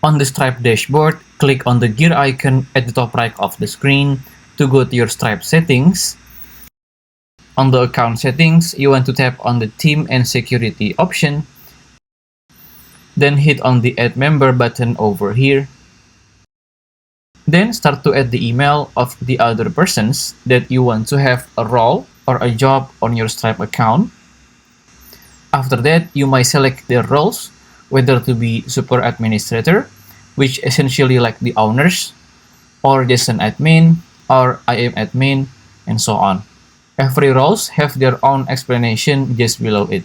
On the Stripe dashboard, click on the gear icon at the top right of the screen to go to your Stripe settings. On the account settings, you want to tap on the team and security option. Then hit on the add member button over here. Then start to add the email of the other persons that you want to have a role or a job on your Stripe account. After that, you might select their roles, whether to be super administrator, which essentially like the owners, or just an admin, or I am admin, and so on. Every roles have their own explanation just below it.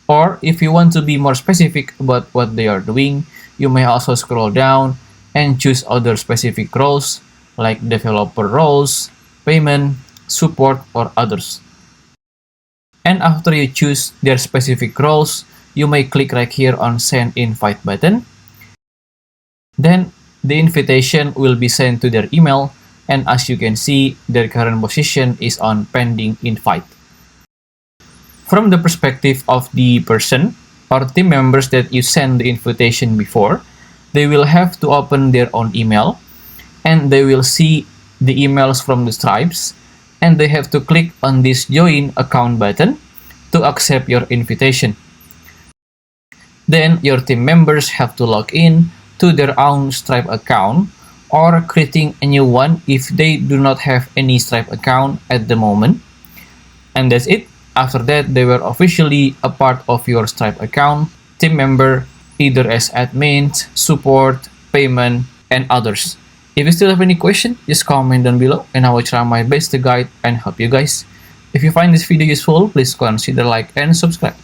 Or if you want to be more specific about what they are doing, you may also scroll down and choose other specific roles like developer roles, payment, support, or others. And after you choose their specific roles, you may click right here on Send Invite button. Then the invitation will be sent to their email, and as you can see, their current position is on pending invite. From the perspective of the person or team members that you sent the invitation before, they will have to open their own email, and they will see the emails from the Stripes, and they have to click on this join account button to accept your invitation. Then your team members have to log in to their own Stripe account or creating a new one if they do not have any Stripe account at the moment. And that's it. After that, they were officially a part of your Stripe account, team member, either as admins, support, payment, and others. If you still have any question, just comment down below and I will try my best to guide and help you guys. If you find this video useful, please consider like and subscribe.